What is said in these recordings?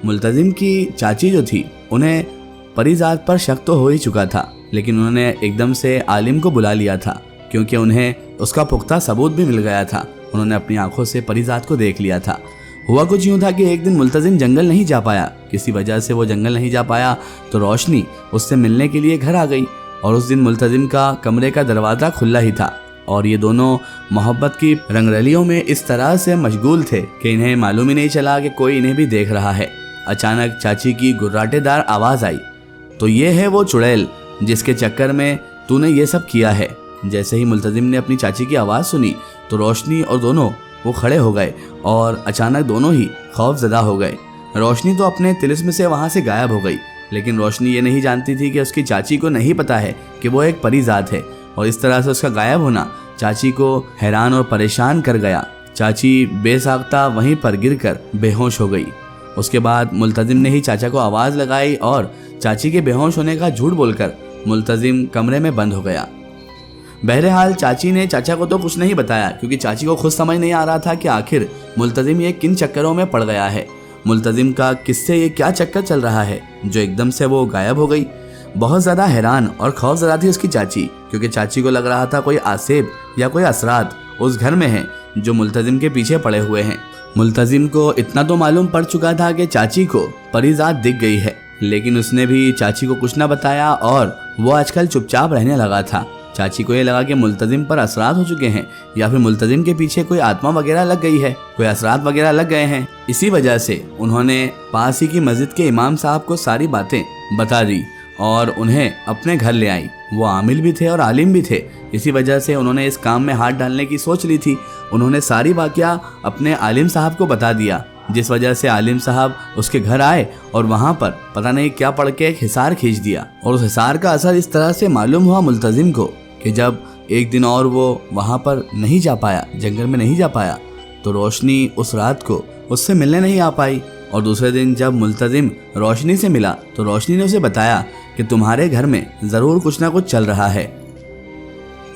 मुल्तजिम की चाची जो थी उन्हें परीजात पर शक तो हो ही चुका था, लेकिन उन्होंने एकदम से आलिम को बुला लिया था क्योंकि उन्हें उसका पुख्ता सबूत भी मिल गया था। उन्होंने अपनी आंखों से परीजात को देख लिया था। हुआ कुछ यूँ था कि एक दिन मुल्तजिम जंगल नहीं जा पाया, किसी वजह से वो जंगल नहीं जा पाया तो रोशनी उससे मिलने के लिए घर आ गई। और उस दिन मुल्तजिम का कमरे का दरवाज़ा खुला ही था और ये दोनों मोहब्बत की रंगरलियों में इस तरह से मशगूल थे कि इन्हें मालूम ही नहीं चला कि कोई इन्हें भी देख रहा है। अचानक चाची की गुर्राटेदार आवाज़ आई, तो ये है वो चुड़ैल जिसके चक्कर में तूने ये सब किया है। जैसे ही मुल्तजिम ने अपनी चाची की आवाज़ सुनी तो रोशनी और दोनों वो खड़े हो गए और अचानक दोनों ही खौफजदा हो गए। रोशनी तो अपने तिलिस्म से वहाँ से गायब हो गई, लेकिन रोशनी ये नहीं जानती थी कि उसकी चाची को नहीं पता है कि वो एक परीजात है और इस तरह से उसका गायब होना चाची को हैरान और परेशान कर गया। चाची बेसाख्ता वहीं पर गिरकर बेहोश हो गई। उसके बाद मुल्तजिम ने ही चाचा को आवाज़ लगाई और चाची के बेहोश होने का झूठ बोलकर मुल्तजिम कमरे में बंद हो गया। बहरहाल चाची ने चाचा को तो कुछ नहीं बताया क्योंकि चाची को खुद समझ नहीं आ रहा था कि आखिर मुल्तजिम ये किन चक्करों में पड़ गया है। मुल्तजिम का किससे ये क्या चक्कर चल रहा है जो एकदम से वो गायब हो गई। बहुत ज़्यादा हैरान और खौफजदा थी उसकी चाची, क्योंकि चाची को लग रहा था कोई आसेब या कोई असरात उस घर में है जो मुल्तजिम के पीछे पड़े हुए हैं। मुल्तजिम को इतना तो मालूम पड़ चुका था कि चाची को परीजात दिख गई है, लेकिन उसने भी चाची को कुछ ना बताया और वो आजकल चुपचाप रहने लगा था। चाची को ये लगा कि मुल्तजिम पर असरात हो चुके हैं या फिर मुल्तजिम के पीछे कोई आत्मा वगैरह लग गई है, कोई असरात वगैरह लग गए हैं। इसी वजह से उन्होंने पास ही की मस्जिद के इमाम साहब को सारी बातें बता दी और उन्हें अपने घर ले आई। वो आमिल भी थे और आलिम भी थे, इसी वजह से उन्होंने इस काम में हाथ डालने की सोच ली थी। उन्होंने सारी वाक़या अपने आलिम साहब को बता दिया, जिस वजह से आलिम साहब उसके घर आए और वहाँ पर पता नहीं क्या पढ़ के एक हिसार खींच दिया। और उस हिसार का असर इस तरह से मालूम हुआ मुल्तजिम को कि जब एक दिन और वो वहाँ पर नहीं जा पाया, जंगल में नहीं जा पाया, तो रोशनी उस रात को उससे मिलने नहीं आ पाई। और दूसरे दिन जब मुल्तजिम रोशनी से मिला तो रोशनी ने उसे बताया कि तुम्हारे घर में ज़रूर कुछ ना कुछ चल रहा है।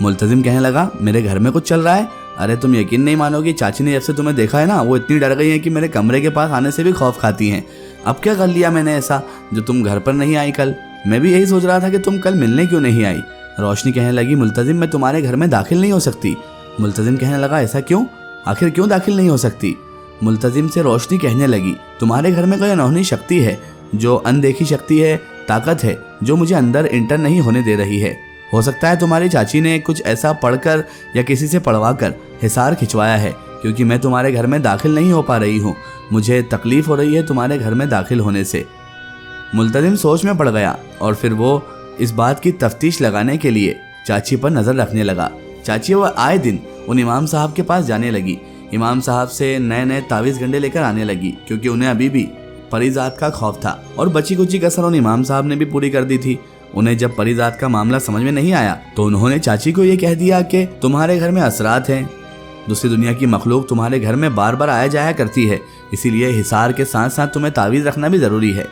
मुल्तजिम कहने लगा, मेरे घर में कुछ चल रहा है? अरे तुम यकीन नहीं मानोगी, चाची ने जब से तुम्हें देखा है ना, वो इतनी डर गई हैं कि मेरे कमरे के पास आने से भी खौफ खाती हैं। अब क्या कर लिया मैंने ऐसा जो तुम घर पर नहीं आई कल? मैं भी यही सोच रहा था कि तुम कल मिलने क्यों नहीं आई। रोशनी कहने लगी, मुल्तजिम मैं तुम्हारे घर में दाखिल नहीं हो सकती। मुल्तजिम कहने लगा, ऐसा क्यों? आखिर क्यों दाखिल नहीं हो सकती? मुल्तजिम से रोशनी कहने लगी, तुम्हारे घर में कोई अनहोनी शक्ति है, जो अनदेखी शक्ति है, ताकत है, जो मुझे अंदर इंटर नहीं होने दे रही है। हो सकता है तुम्हारी चाची ने कुछ ऐसा पढ़कर या किसी से पढ़वा कर हिसार खिंचवाया है, क्योंकि मैं तुम्हारे घर में दाखिल नहीं हो पा रही हूँ। मुझे तकलीफ हो रही है तुम्हारे घर में दाखिल होने से। मुल्तजिम सोच में पड़ गया और फिर वो इस बात की तफ्तीश लगाने के लिए चाची पर नज़र रखने लगा। चाची वो आए दिन उन इमाम साहब के पास जाने लगी, इमाम साहब से नए नए तावीज़ गंडे लेकर आने लगी, क्योंकि उन्हें अभी भी परीजात का खौफ था। और बची कुची कसर उन इमाम साहब ने भी पूरी कर दी थी। उन्हें जब परीजात का मामला समझ में नहीं आया तो उन्होंने चाची को ये कह दिया कि तुम्हारे घर में असरात हैं, दूसरी दुनिया की मखलूक तुम्हारे घर में बार बार आया जाया करती है, इसीलिए हिसार के साथ साथ तुम्हें तावीज़ रखना भी ज़रूरी है।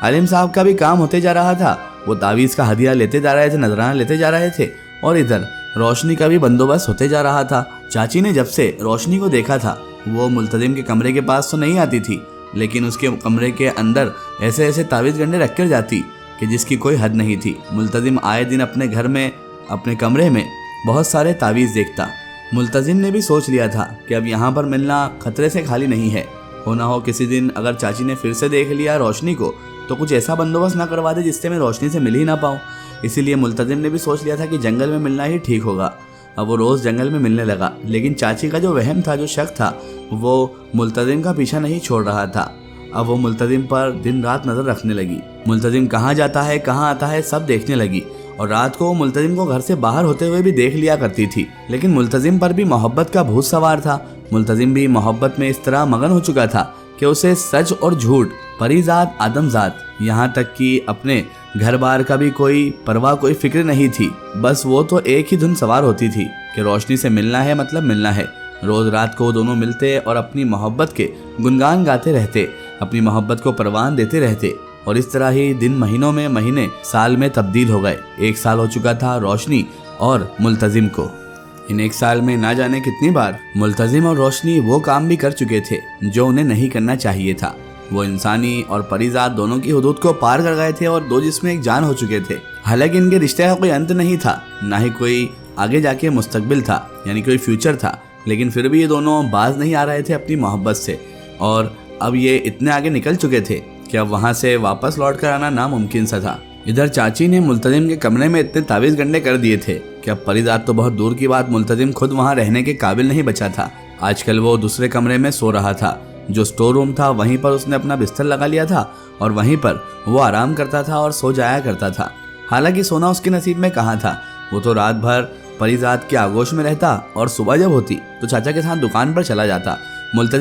आलिम साहब का भी काम होते जा रहा था, वो तावीज़ का हदिया लेते जा रहे थे, नजराना लेते जा रहे थे, और इधर रोशनी का भी बंदोबस्त होते जा रहा था। चाची ने जब से रोशनी को देखा था, वो मुल्तजिम के कमरे के पास तो नहीं आती थी, लेकिन उसके कमरे के अंदर ऐसे ऐसे तावीज़ गंडे रख कर जाती कि जिसकी कोई हद नहीं थी। मुल्तजिम आए दिन अपने घर में, अपने कमरे में बहुत सारे तावीज़ देखता। मुल्तजिम ने भी सोच लिया था कि अब यहाँ पर मिलना खतरे से खाली नहीं है। हो ना हो किसी दिन अगर चाची ने फिर से देख लिया रोशनी को तो कुछ ऐसा बंदोबस्त ना करवा दे जिससे मैं रोशनी से मिल ही ना पाऊँ। इसीलिए मुल्तजिम ने भी सोच लिया था कि जंगल में मिलना ही ठीक होगा। अब वो रोज़ जंगल में मिलने लगा, लेकिन चाची का जो वहम था, जो शक था, वो मुल्तजिम का पीछा नहीं छोड़ रहा था। अब वो मुल्तजिम पर दिन रात नज़र रखने लगी। मुल्तजिम कहाँ जाता है, कहाँ आता है, सब देखने लगी। और रात को मुल्तजिम को घर से बाहर होते हुए भी देख लिया करती थी। लेकिन मुल्तजिम पर भी मोहब्बत का भूत सवार था। मुल्तजिम भी मोहब्बत में इस तरह मगन हो चुका था कि उसे सच और झूठ, परीजात, आदमजात, यहाँ तक कि अपने घर बार का भी कोई परवाह, कोई फिक्र नहीं थी। बस वो तो एक ही धुन सवार होती थी कि रोशनी से मिलना है, मतलब मिलना है। रोज़ रात को वो दोनों मिलते और अपनी मोहब्बत के गुनगान गाते रहते, अपनी मोहब्बत को परवान देते रहते। और इस तरह ही दिन महीनों में, महीने साल में तब्दील हो गए। 1 साल हो चुका था रोशनी और मुल्तजिम को। इन 1 साल में ना जाने कितनी बार मुल्तजिम और रोशनी वो काम भी कर चुके थे जो उन्हें नहीं करना चाहिए था। وہ انسانی اور پری ذات دونوں کی حدود کو پار کر گئے تھے اور دو جسم ایک جان ہو چکے تھے۔ حالانکہ ان کے رشتے کا کوئی انت نہیں تھا، نہ ہی کوئی آگے جا کے مستقبل تھا، یعنی کوئی فیوچر تھا، لیکن پھر بھی یہ دونوں باز نہیں آ رہے تھے اپنی محبت سے، اور اب یہ اتنے آگے نکل چکے تھے کہ اب وہاں سے واپس لوٹ کر آنا ناممکن سا تھا۔ ادھر چاچی نے ملتزم کے کمرے میں اتنے تعویذ گنڈے کر دیے تھے کہ اب پری ذات تو بہت دور کی بات، ملتزم خود وہاں رہنے کے قابل نہیں بچا تھا۔ آج کل وہ دوسرے کمرے میں سو رہا تھا، جو سٹور روم تھا وہیں پر اس نے اپنا بستر لگا لیا تھا اور وہیں پر وہ آرام کرتا تھا اور سو جایا کرتا تھا۔ حالانکہ سونا اس کے نصیب میں کہاں تھا، وہ تو رات بھر پری ذات کے آغوش میں رہتا اور صبح جب ہوتی تو چاچا کے ساتھ دکان پر چلا جاتا۔ ملتزم